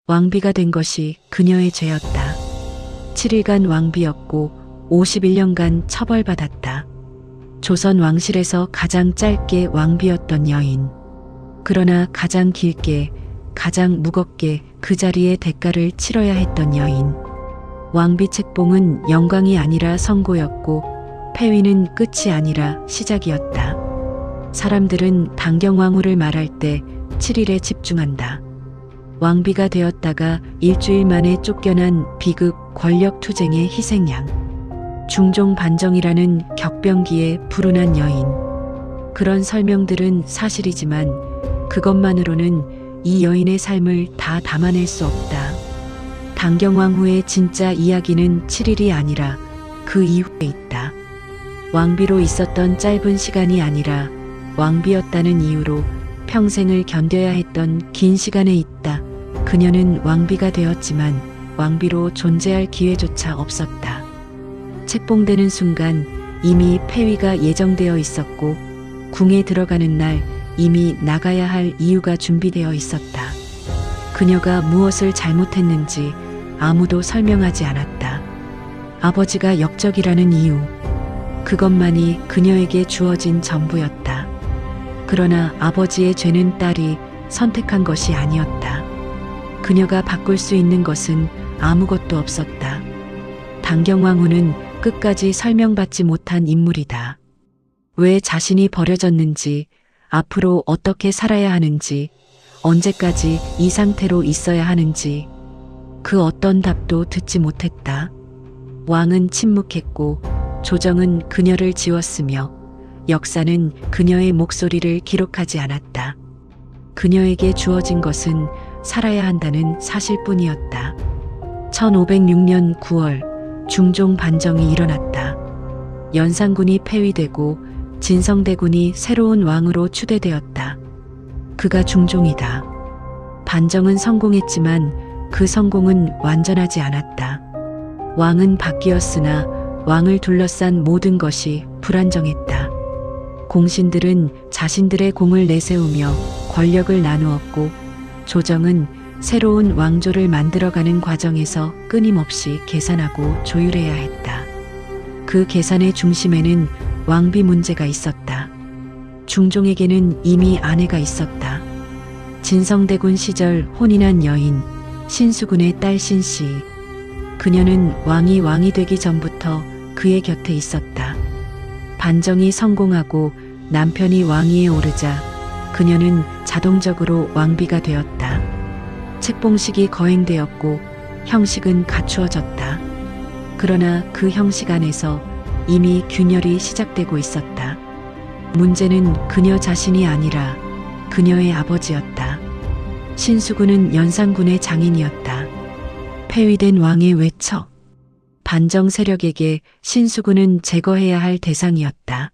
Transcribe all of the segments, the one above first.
왕비가 된 것이 그녀의 죄였다. 7일간 왕비였고 51년간 처벌받았다. 조선 왕실에서 가장 짧게 왕비였던 여인. 그러나 가장 길게, 가장 무겁게 그 자리에 대가를 치러야 했던 여인. 왕비 책봉은 영광이 아니라 선고였고 폐위는 끝이 아니라 시작이었다. 사람들은 당경왕후를 말할 때 7일에 집중한다. 왕비가 되었다가 일주일 만에 쫓겨난 비극 권력투쟁의 희생양. 중종 반정이라는 격변기에 불운한 여인. 그런 설명들은 사실이지만 그것만으로는 이 여인의 삶을 다 담아낼 수 없다. 당경왕후의 진짜 이야기는 7일이 아니라 그 이후에 있다. 왕비로 있었던 짧은 시간이 아니라 왕비였다는 이유로 평생을 견뎌야 했던 긴 시간에 있다. 그녀는 왕비가 되었지만 왕비로 존재할 기회조차 없었다. 책봉되는 순간 이미 폐위가 예정되어 있었고 궁에 들어가는 날 이미 나가야 할 이유가 준비되어 있었다. 그녀가 무엇을 잘못했는지 아무도 설명하지 않았다. 아버지가 역적이라는 이유, 그것만이 그녀에게 주어진 전부였다. 그러나 아버지의 죄는 딸이 선택한 것이 아니었다. 그녀가 바꿀 수 있는 것은 아무것도 없었다. 당경왕후는 끝까지 설명받지 못한 인물이다. 왜 자신이 버려졌는지, 앞으로 어떻게 살아야 하는지, 언제까지 이 상태로 있어야 하는지 그 어떤 답도 듣지 못했다. 왕은 침묵했고 조정은 그녀를 지웠으며 역사는 그녀의 목소리를 기록하지 않았다. 그녀에게 주어진 것은 살아야 한다는 사실뿐이었다. 1506년 9월 중종 반정이 일어났다. 연산군이 폐위되고 진성대군이 새로운 왕으로 추대되었다. 그가 중종이다. 반정은 성공했지만 그 성공은 완전하지 않았다. 왕은 바뀌었으나 왕을 둘러싼 모든 것이 불안정했다. 공신들은 자신들의 공을 내세우며 권력을 나누었고 조정은 새로운 왕조를 만들어가는 과정에서 끊임없이 계산하고 조율해야 했다. 그 계산의 중심에는 왕비 문제가 있었다. 중종에게는 이미 아내가 있었다. 진성대군 시절 혼인한 여인 신수군의 딸 신씨. 그녀는 왕이 되기 전부터 그의 곁에 있었다. 반정이 성공하고 남편이 왕위에 오르자 그녀는 자동적으로 왕비가 되었다. 책봉식이 거행되었고 형식은 갖추어졌다. 그러나 그 형식 안에서 이미 균열이 시작되고 있었다. 문제는 그녀 자신이 아니라 그녀의 아버지였다. 신수군은 연산군의 장인이었다. 폐위된 왕의 외척. 반정 세력에게 신수군은 제거해야 할 대상이었다.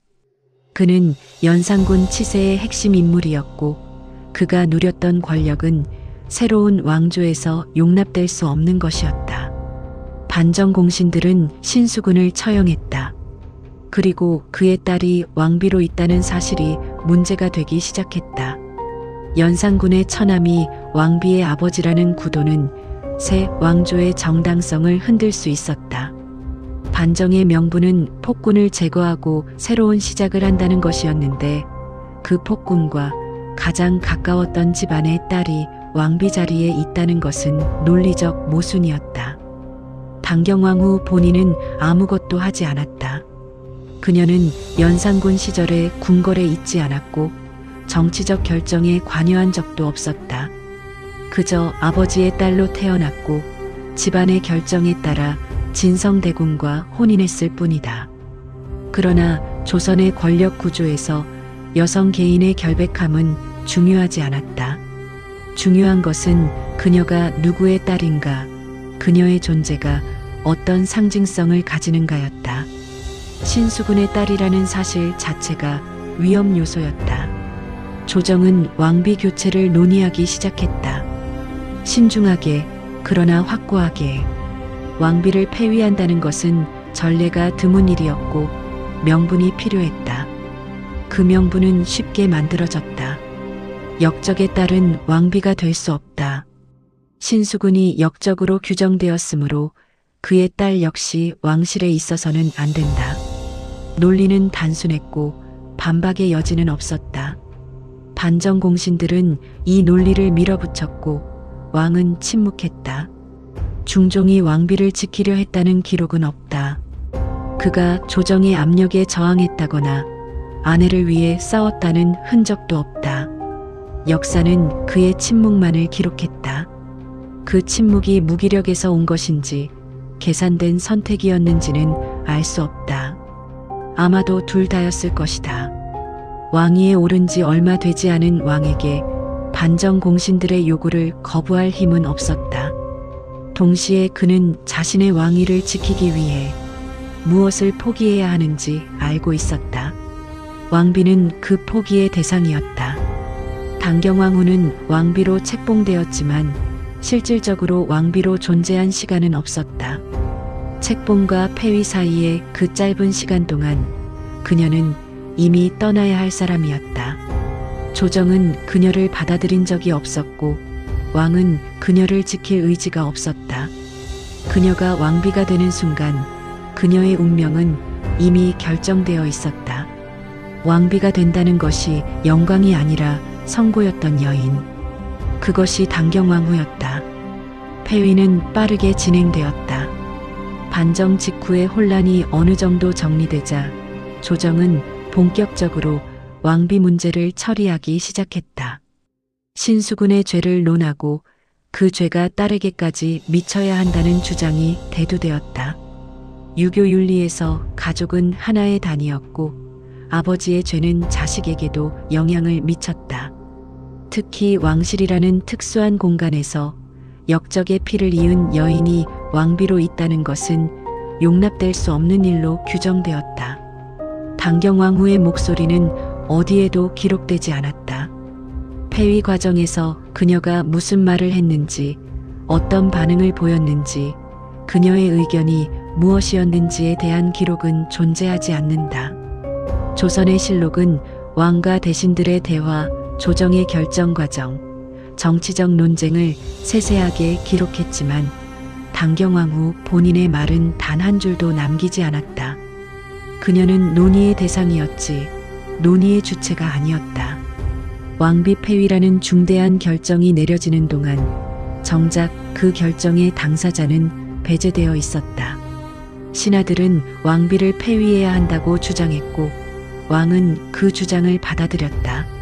그는 연산군 치세의 핵심 인물이었고 그가 누렸던 권력은 새로운 왕조에서 용납될 수 없는 것이었다. 반정 공신들은 신수군을 처형했다. 그리고 그의 딸이 왕비로 있다는 사실이 문제가 되기 시작했다. 연산군의 처남이 왕비의 아버지라는 구도는 새 왕조의 정당성을 흔들 수 있었다. 반정의 명분은 폭군을 제거하고 새로운 시작을 한다는 것이었는데 그 폭군과 가장 가까웠던 집안의 딸이 왕비 자리에 있다는 것은 논리적 모순이었다. 당경왕후 본인은 아무것도 하지 않았다. 그녀는 연산군 시절에 궁궐에 있지 않았고 정치적 결정에 관여한 적도 없었다. 그저 아버지의 딸로 태어났고 집안의 결정에 따라 진성대군과 혼인했을 뿐이다. 그러나 조선의 권력 구조에서 여성 개인의 결백함은 중요하지 않았다. 중요한 것은 그녀가 누구의 딸인가, 그녀의 존재가 어떤 상징성을 가지는가였다. 신수군의 딸이라는 사실 자체가 위험 요소였다. 조정은 왕비 교체를 논의하기 시작했다. 신중하게 그러나 확고하게. 왕비를 폐위한다는 것은 전례가 드문 일이었고 명분이 필요했다. 그 명분은 쉽게 만들어졌다. 역적의 딸은 왕비가 될 수 없다. 신수군이 역적으로 규정되었으므로 그의 딸 역시 왕실에 있어서는 안 된다. 논리는 단순했고 반박의 여지는 없었다. 반정공신들은 이 논리를 밀어붙였고 왕은 침묵했다. 중종이 왕비를 지키려 했다는 기록은 없다. 그가 조정의 압력에 저항했다거나 아내를 위해 싸웠다는 흔적도 없다. 역사는 그의 침묵만을 기록했다. 그 침묵이 무기력에서 온 것인지 계산된 선택이었는지는 알 수 없다. 아마도 둘 다였을 것이다. 왕위에 오른 지 얼마 되지 않은 왕에게 반정 공신들의 요구를 거부할 힘은 없었다. 동시에 그는 자신의 왕위를 지키기 위해 무엇을 포기해야 하는지 알고 있었다. 왕비는 그 포기의 대상이었다. 당경왕후는 왕비로 책봉되었지만 실질적으로 왕비로 존재한 시간은 없었다. 책봉과 폐위 사이의 그 짧은 시간 동안 그녀는 이미 떠나야 할 사람이었다. 조정은 그녀를 받아들인 적이 없었고 왕은 그녀를 지킬 의지가 없었다. 그녀가 왕비가 되는 순간 그녀의 운명은 이미 결정되어 있었다. 왕비가 된다는 것이 영광이 아니라 선고였던 여인. 그것이 당경왕후였다. 폐위는 빠르게 진행되었다. 반정 직후의 혼란이 어느 정도 정리되자 조정은 본격적으로 왕비 문제를 처리하기 시작했다. 신수군의 죄를 논하고 그 죄가 딸에게까지 미쳐야 한다는 주장이 대두되었다. 유교 윤리에서 가족은 하나의 단위였고 아버지의 죄는 자식에게도 영향을 미쳤다. 특히 왕실이라는 특수한 공간에서 역적의 피를 이은 여인이 왕비로 있다는 것은 용납될 수 없는 일로 규정되었다. 당경왕후의 목소리는 어디에도 기록되지 않았다. 폐위 과정에서 그녀가 무슨 말을 했는지, 어떤 반응을 보였는지, 그녀의 의견이 무엇이었는지에 대한 기록은 존재하지 않는다. 조선의 실록은 왕과 대신들의 대화, 조정의 결정 과정, 정치적 논쟁을 세세하게 기록했지만 당경왕후 본인의 말은 단 한 줄도 남기지 않았다. 그녀는 논의의 대상이었지 논의의 주체가 아니었다. 왕비 폐위라는 중대한 결정이 내려지는 동안 정작 그 결정의 당사자는 배제되어 있었다. 신하들은 왕비를 폐위해야 한다고 주장했고 왕은 그 주장을 받아들였다.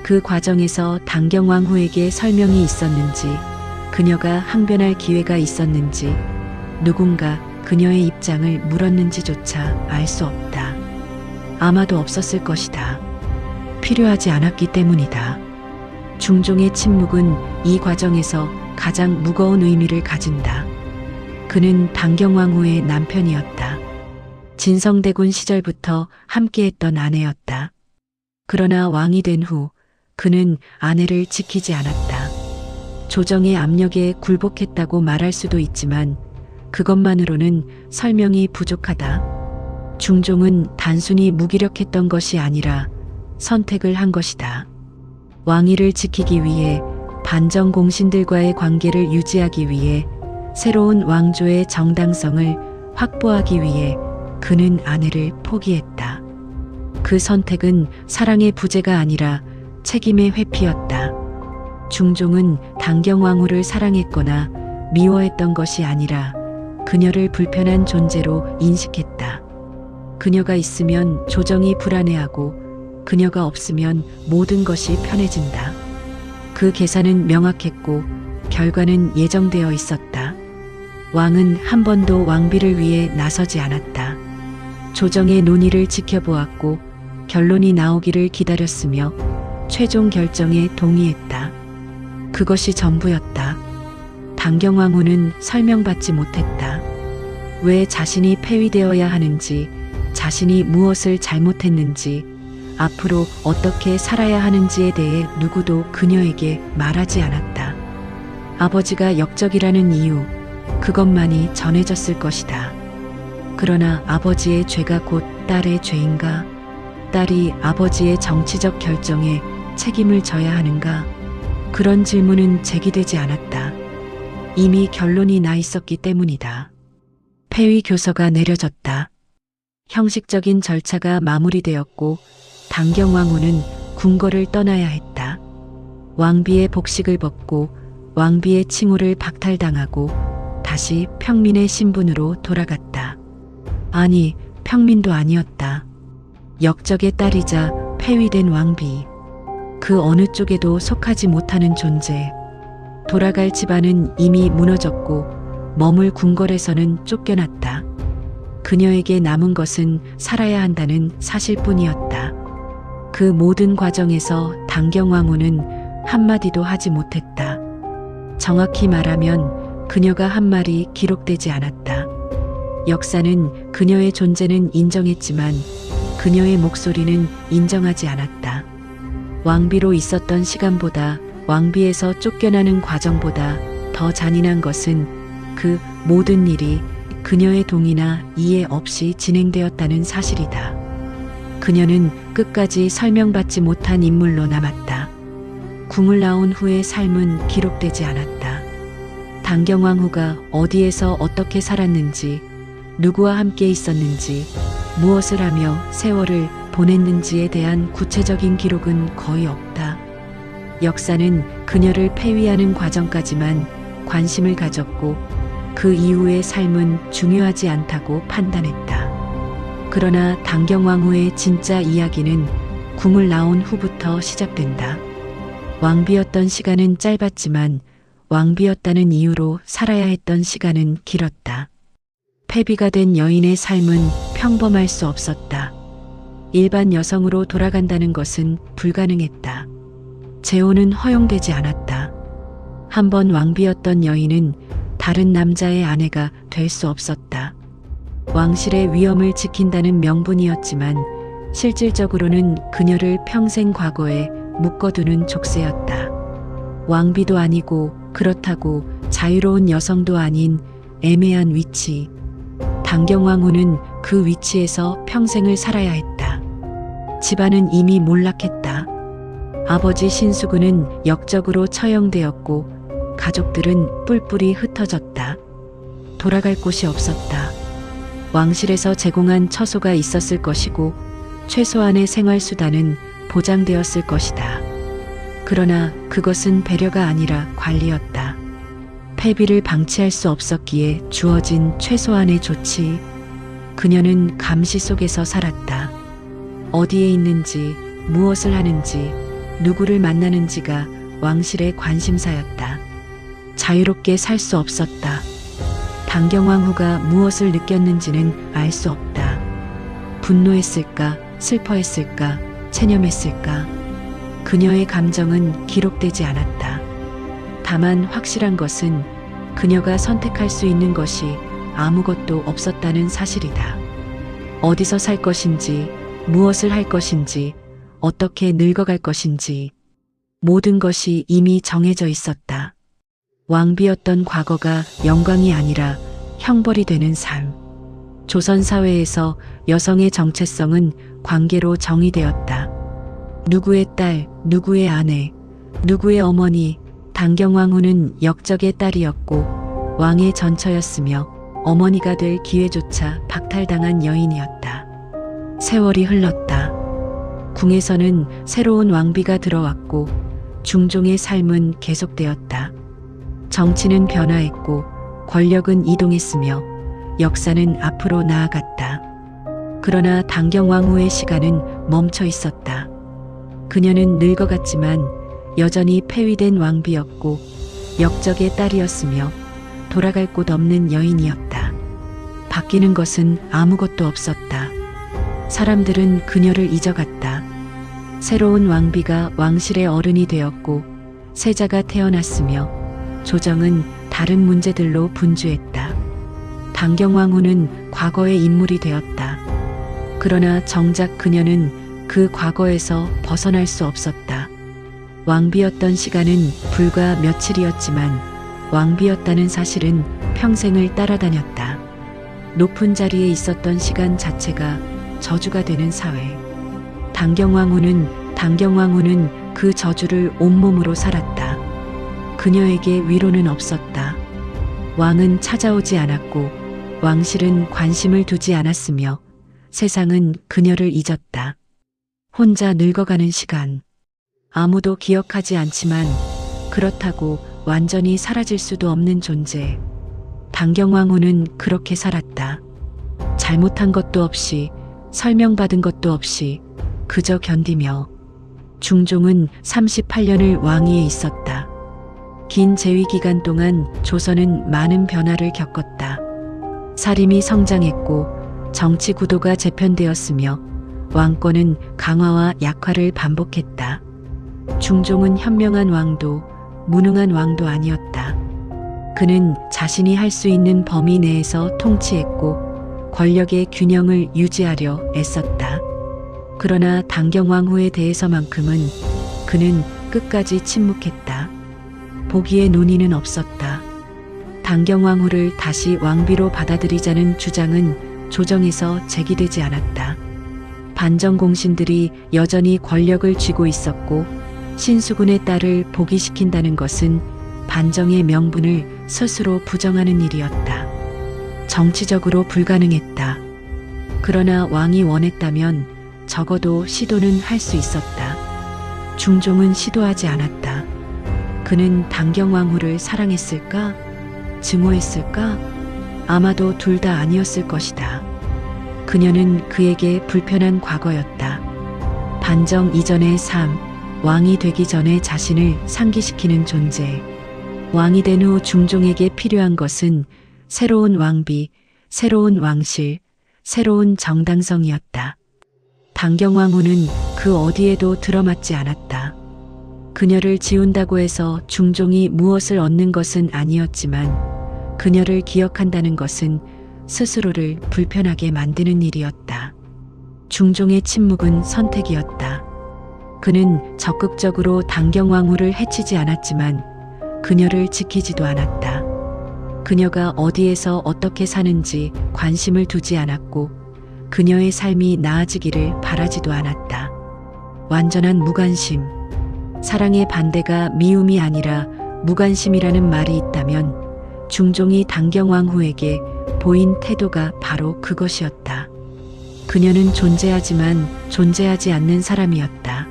그 과정에서 당경왕후에게 설명이 있었는지, 그녀가 항변할 기회가 있었는지, 누군가 그녀의 입장을 물었는지조차 알 수 없다. 아마도 없었을 것이다. 필요하지 않았기 때문이다. 중종의 침묵은 이 과정에서 가장 무거운 의미를 가진다. 그는 당경왕후의 남편이었다. 진성대군 시절부터 함께했던 아내였다. 그러나 왕이 된 후 그는 아내를 지키지 않았다. 조정의 압력에 굴복했다고 말할 수도 있지만 그것만으로는 설명이 부족하다. 중종은 단순히 무기력했던 것이 아니라 선택을 한 것이다. 왕위를 지키기 위해 반정 공신들과의 관계를 유지하기 위해 새로운 왕조의 정당성을 확보하기 위해 그는 아내를 포기했다. 그 선택은 사랑의 부재가 아니라 책임의 회피였다. 중종은 당경왕후를 사랑했거나 미워했던 것이 아니라 그녀를 불편한 존재로 인식했다. 그녀가 있으면 조정이 불안해하고 그녀가 없으면 모든 것이 편해진다. 그 계산은 명확했고 결과는 예정되어 있었다. 왕은 한 번도 왕비를 위해 나서지 않았다. 조정의 논의를 지켜보았고 결론이 나오기를 기다렸으며 최종 결정에 동의했다. 그것이 전부였다. 당경왕후는 설명받지 못했다. 왜 자신이 폐위되어야 하는지, 자신이 무엇을 잘못했는지, 앞으로 어떻게 살아야 하는지에 대해 누구도 그녀에게 말하지 않았다. 아버지가 역적이라는 이유, 그것만이 전해졌을 것이다. 그러나 아버지의 죄가 곧 딸의 죄인가? 딸이 아버지의 정치적 결정에 책임을 져야 하는가? 그런 질문은 제기되지 않았다. 이미 결론이 나 있었기 때문이다. 폐위 교서가 내려졌다. 형식적인 절차가 마무리되었고 당경왕후는 궁궐을 떠나야 했다. 왕비의 복식을 벗고 왕비의 칭호를 박탈당하고 다시 평민의 신분으로 돌아갔다. 아니, 평민도 아니었다. 역적의 딸이자 폐위된 왕비. 그 어느 쪽에도 속하지 못하는 존재. 돌아갈 집안은 이미 무너졌고 머물 궁궐에서는 쫓겨났다. 그녀에게 남은 것은 살아야 한다는 사실뿐이었다. 그 모든 과정에서 당경왕후는 한마디도 하지 못했다. 정확히 말하면 그녀가 한 말이 기록되지 않았다. 역사는 그녀의 존재는 인정했지만 그녀의 목소리는 인정하지 않았다. 왕비로 있었던 시간보다 왕비에서 쫓겨나는 과정보다 더 잔인한 것은 그 모든 일이 그녀의 동의나 이해 없이 진행되었다는 사실이다. 그녀는 끝까지 설명받지 못한 인물로 남았다. 궁을 나온 후의 삶은 기록되지 않았다. 당경왕후가 어디에서 어떻게 살았는지, 누구와 함께 있었는지, 무엇을 하며 세월을 보냈는지에 대한 구체적인 기록은 거의 없다. 역사는 그녀를 폐위하는 과정까지만 관심을 가졌고 그 이후의 삶은 중요하지 않다고 판단했다. 그러나 당경왕후의 진짜 이야기는 궁을 나온 후부터 시작된다. 왕비였던 시간은 짧았지만 왕비였다는 이유로 살아야 했던 시간은 길었다. 폐비가 된 여인의 삶은 평범할 수 없었다. 일반 여성으로 돌아간다는 것은 불가능했다. 재혼은 허용되지 않았다. 한번 왕비였던 여인은 다른 남자의 아내가 될 수 없었다. 왕실의 위엄을 지킨다는 명분이었지만 실질적으로는 그녀를 평생 과거에 묶어두는 족쇄였다. 왕비도 아니고 그렇다고 자유로운 여성도 아닌 애매한 위치. 당경왕후는 그 위치에서 평생을 살아야 했다. 집안은 이미 몰락했다. 아버지 신수군은 역적으로 처형되었고 가족들은 뿔뿔이 흩어졌다. 돌아갈 곳이 없었다. 왕실에서 제공한 처소가 있었을 것이고 최소한의 생활수단은 보장되었을 것이다. 그러나 그것은 배려가 아니라 관리였다. 폐비를 방치할 수 없었기에 주어진 최소한의 조치. 그녀는 감시 속에서 살았다. 어디에 있는지, 무엇을 하는지, 누구를 만나는지가 왕실의 관심사였다. 자유롭게 살 수 없었다. 당경왕후가 무엇을 느꼈는지는 알 수 없다. 분노했을까, 슬퍼했을까, 체념했을까. 그녀의 감정은 기록되지 않았다. 다만 확실한 것은 그녀가 선택할 수 있는 것이 아무것도 없었다는 사실이다. 어디서 살 것인지, 무엇을 할 것인지, 어떻게 늙어갈 것인지, 모든 것이 이미 정해져 있었다. 왕비였던 과거가 영광이 아니라 형벌이 되는 삶. 조선 사회에서 여성의 정체성은 관계로 정의되었다. 누구의 딸, 누구의 아내, 누구의 어머니. 당경왕후는 역적의 딸이었고 왕의 전처였으며 어머니가 될 기회조차 박탈당한 여인이었다. 세월이 흘렀다. 궁에서는 새로운 왕비가 들어왔고 중종의 삶은 계속되었다. 정치는 변화했고 권력은 이동했으며 역사는 앞으로 나아갔다. 그러나 당경왕후의 시간은 멈춰 있었다. 그녀는 늙어갔지만 여전히 폐위된 왕비였고 역적의 딸이었으며 돌아갈 곳 없는 여인이었다. 바뀌는 것은 아무것도 없었다. 사람들은 그녀를 잊어갔다. 새로운 왕비가 왕실의 어른이 되었고 세자가 태어났으며 조정은 다른 문제들로 분주했다. 당경왕후는 과거의 인물이 되었다. 그러나 정작 그녀는 그 과거에서 벗어날 수 없었다. 왕비였던 시간은 불과 며칠이었지만 왕비였다는 사실은 평생을 따라다녔다. 높은 자리에 있었던 시간 자체가 저주가 되는 사회. 당경왕후는 그 저주를 온몸으로 살았다. 그녀에게 위로는 없었다. 왕은 찾아오지 않았고 왕실은 관심을 두지 않았으며 세상은 그녀를 잊었다. 혼자 늙어가는 시간. 아무도 기억하지 않지만 그렇다고 완전히 사라질 수도 없는 존재. 단경왕후는 그렇게 살았다. 잘못한 것도 없이, 설명받은 것도 없이 그저 견디며. 중종은 38년을 왕위에 있었다. 긴 재위 기간 동안 조선은 많은 변화를 겪었다. 사림이 성장했고 정치 구도가 재편되었으며 왕권은 강화와 약화를 반복했다. 중종은 현명한 왕도 무능한 왕도 아니었다. 그는 자신이 할 수 있는 범위 내에서 통치했고 권력의 균형을 유지하려 애썼다. 그러나 단경왕후에 대해서만큼은 그는 끝까지 침묵했다. 보기에 논의는 없었다. 단경왕후를 다시 왕비로 받아들이자는 주장은 조정에서 제기되지 않았다. 반정공신들이 여전히 권력을 쥐고 있었고 신수군의 딸을 복위시킨다는 것은 반정의 명분을 스스로 부정하는 일이었다. 정치적으로 불가능했다. 그러나 왕이 원했다면 적어도 시도는 할 수 있었다. 중종은 시도하지 않았다. 그는 단경왕후를 사랑했을까? 증오했을까? 아마도 둘 다 아니었을 것이다. 그녀는 그에게 불편한 과거였다. 반정 이전의 삶, 왕이 되기 전에 자신을 상기시키는 존재. 왕이 된 후 중종에게 필요한 것은 새로운 왕비, 새로운 왕실, 새로운 정당성이었다. 단경왕후는 그 어디에도 들어맞지 않았다. 그녀를 지운다고 해서 중종이 무엇을 얻는 것은 아니었지만 그녀를 기억한다는 것은 스스로를 불편하게 만드는 일이었다. 중종의 침묵은 선택이었다. 그는 적극적으로 단경왕후를 해치지 않았지만 그녀를 지키지도 않았다. 그녀가 어디에서 어떻게 사는지 관심을 두지 않았고 그녀의 삶이 나아지기를 바라지도 않았다. 완전한 무관심. 사랑의 반대가 미움이 아니라 무관심이라는 말이 있다면 중종이 단경왕후에게 보인 태도가 바로 그것이었다. 그녀는 존재하지만 존재하지 않는 사람이었다.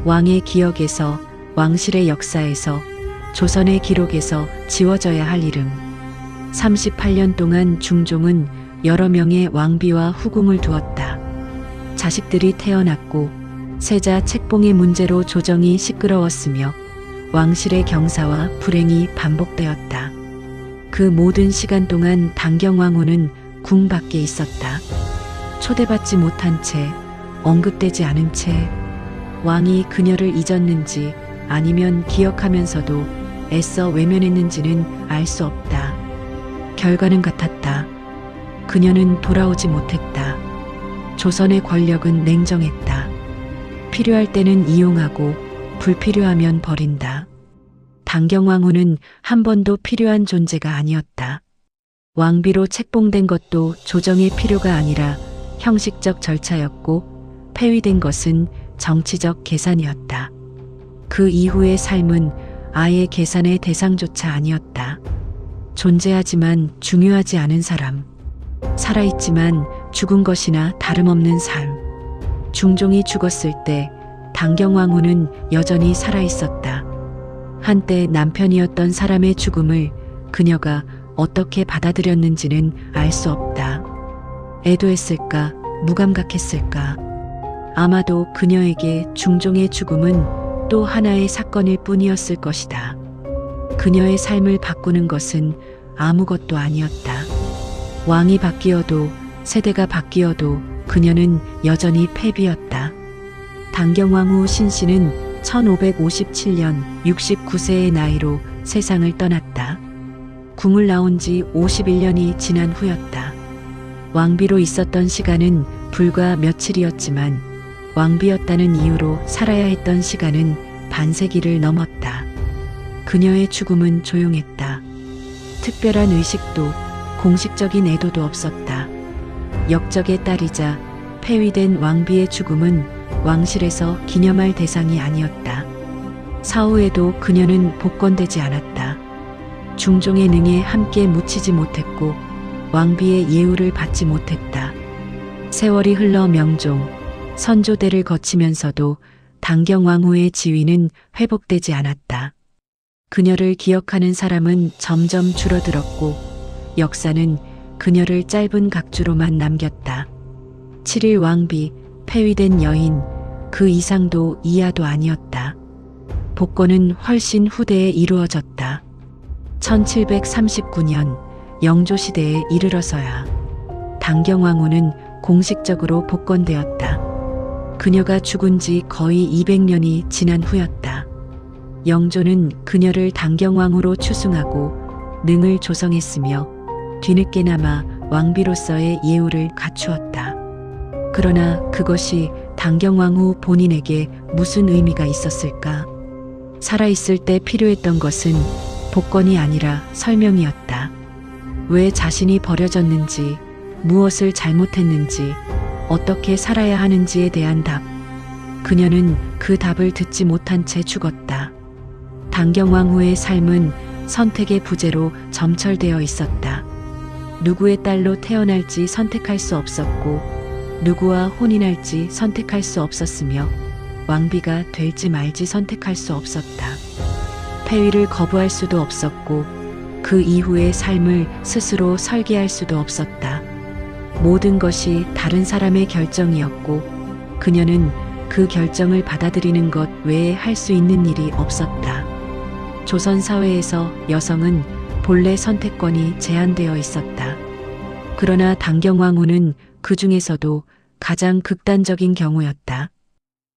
왕의 기억에서, 왕실의 역사에서, 조선의 기록에서 지워져야 할 이름. 38년 동안 중종은 여러 명의 왕비와 후궁을 두었다. 자식들이 태어났고 세자 책봉의 문제로 조정이 시끄러웠으며 왕실의 경사와 불행이 반복되었다. 그 모든 시간 동안 단경왕후는 궁 밖에 있었다. 초대받지 못한 채, 언급되지 않은 채. 왕이 그녀를 잊었는지 아니면 기억하면서도 애써 외면했는지는 알 수 없다. 결과는 같았다. 그녀는 돌아오지 못했다. 조선의 권력은 냉정했다. 필요할 때는 이용하고 불필요하면 버린다. 단경왕후는 한 번도 필요한 존재가 아니었다. 왕비로 책봉된 것도 조정의 필요가 아니라 형식적 절차였고 폐위된 것은 정치적 계산이었다. 그 이후의 삶은 아예 계산의 대상조차 아니었다. 존재하지만 중요하지 않은 사람. 살아있지만 죽은 것이나 다름없는 삶. 중종이 죽었을 때 단경왕후는 여전히 살아있었다. 한때 남편이었던 사람의 죽음을 그녀가 어떻게 받아들였는지는 알 수 없다. 애도했을까, 무감각했을까. 아마도 그녀에게 중종의 죽음은 또 하나의 사건일 뿐이었을 것이다. 그녀의 삶을 바꾸는 것은 아무것도 아니었다. 왕이 바뀌어도 세대가 바뀌어도 그녀는 여전히 패비였다. 단경왕후 신씨는 1557년 69세의 나이로 세상을 떠났다. 궁을 나온 지 51년이 지난 후였다. 왕비로 있었던 시간은 불과 며칠이었지만 왕비였다는 이유로 살아야 했던 시간은 반세기를 넘었다. 그녀의 죽음은 조용했다. 특별한 의식도 공식적인 애도도 없었다. 역적의 딸이자 폐위된 왕비의 죽음은 왕실에서 기념할 대상이 아니었다. 사후에도 그녀는 복권되지 않았다. 중종의 능에 함께 묻히지 못했고 왕비의 예우를 받지 못했다. 세월이 흘러 명종, 선조대를 거치면서도 당경왕후의 지위는 회복되지 않았다. 그녀를 기억하는 사람은 점점 줄어들었고 역사는 그녀를 짧은 각주로만 남겼다. 7일 왕비, 폐위된 여인, 그 이상도 이하도 아니었다. 복권은 훨씬 후대에 이루어졌다. 1739년 영조시대에 이르러서야 당경왕후는 공식적으로 복권되었다. 그녀가 죽은 지 거의 200년이 지난 후였다. 영조는 그녀를 당경왕후로 추승하고 능을 조성했으며 뒤늦게나마 왕비로서의 예우를 갖추었다. 그러나 그것이 당경왕후 본인에게 무슨 의미가 있었을까? 살아있을 때 필요했던 것은 복권이 아니라 설명이었다. 왜 자신이 버려졌는지, 무엇을 잘못했는지, 어떻게 살아야 하는지에 대한 답. 그녀는 그 답을 듣지 못한 채 죽었다. 당경왕후의 삶은 선택의 부재로 점철되어 있었다. 누구의 딸로 태어날지 선택할 수 없었고 누구와 혼인할지 선택할 수 없었으며 왕비가 될지 말지 선택할 수 없었다. 폐위를 거부할 수도 없었고 그 이후의 삶을 스스로 설계할 수도 없었다. 모든 것이 다른 사람의 결정이었고 그녀는 그 결정을 받아들이는 것 외에 할 수 있는 일이 없었다. 조선 사회에서 여성은 본래 선택권이 제한되어 있었다. 그러나 당경왕후는 그 중에서도 가장 극단적인 경우였다.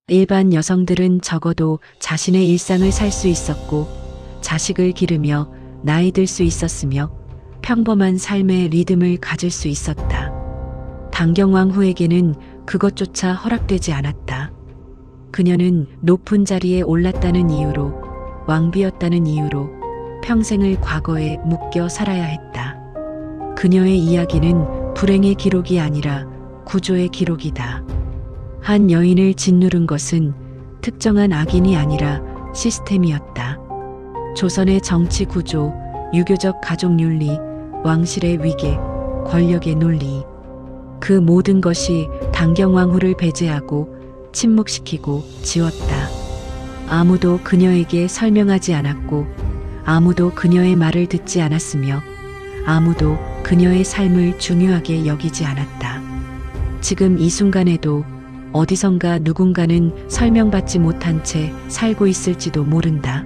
일반 여성들은 적어도 자신의 일상을 살 수 있었고 자식을 기르며 나이 들 수 있었으며 평범한 삶의 리듬을 가질 수 있었다. 당경왕후에게는 그것조차 허락되지 않았다. 그녀는 높은 자리에 올랐다는 이유로, 왕비였다는 이유로 평생을 과거에 묶여 살아야 했다. 그녀의 이야기는 불행의 기록이 아니라 구조의 기록이다. 한 여인을 짓누른 것은 특정한 악인이 아니라 시스템이었다. 조선의 정치 구조, 유교적 가족 윤리, 왕실의 위계, 권력의 논리. 그 모든 것이 당경왕후를 배제하고 침묵시키고 지웠다. 아무도 그녀에게 설명하지 않았고 아무도 그녀의 말을 듣지 않았으며 아무도 그녀의 삶을 중요하게 여기지 않았다. 지금 이 순간에도 어디선가 누군가는 설명받지 못한 채 살고 있을지도 모른다.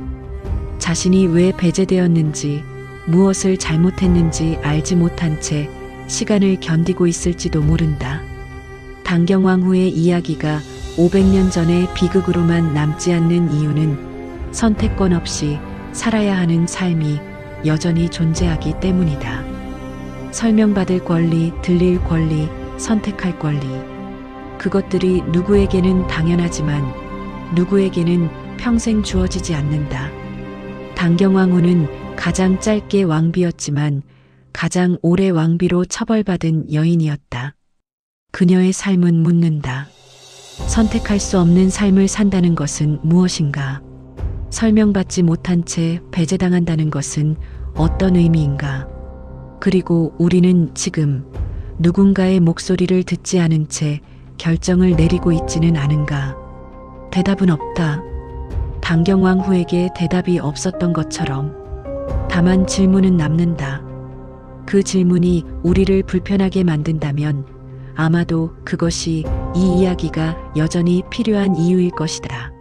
자신이 왜 배제되었는지, 무엇을 잘못했는지 알지 못한 채 시간을 견디고 있을지도 모른다. 당경왕후의 이야기가 500년 전의 비극으로만 남지 않는 이유는 선택권 없이 살아야 하는 삶이 여전히 존재하기 때문이다. 설명받을 권리, 들릴 권리, 선택할 권리. 그것들이 누구에게는 당연하지만 누구에게는 평생 주어지지 않는다. 당경왕후는 가장 짧게 왕비였지만 가장 오래 왕비로 처벌받은 여인이었다. 그녀의 삶은 묻는다. 선택할 수 없는 삶을 산다는 것은 무엇인가? 설명받지 못한 채 배제당한다는 것은 어떤 의미인가? 그리고 우리는 지금 누군가의 목소리를 듣지 않은 채 결정을 내리고 있지는 않은가? 대답은 없다. 당경왕후에게 대답이 없었던 것처럼. 다만 질문은 남는다. 그 질문이 우리를 불편하게 만든다면 아마도 그것이 이 이야기가 여전히 필요한 이유일 것이다.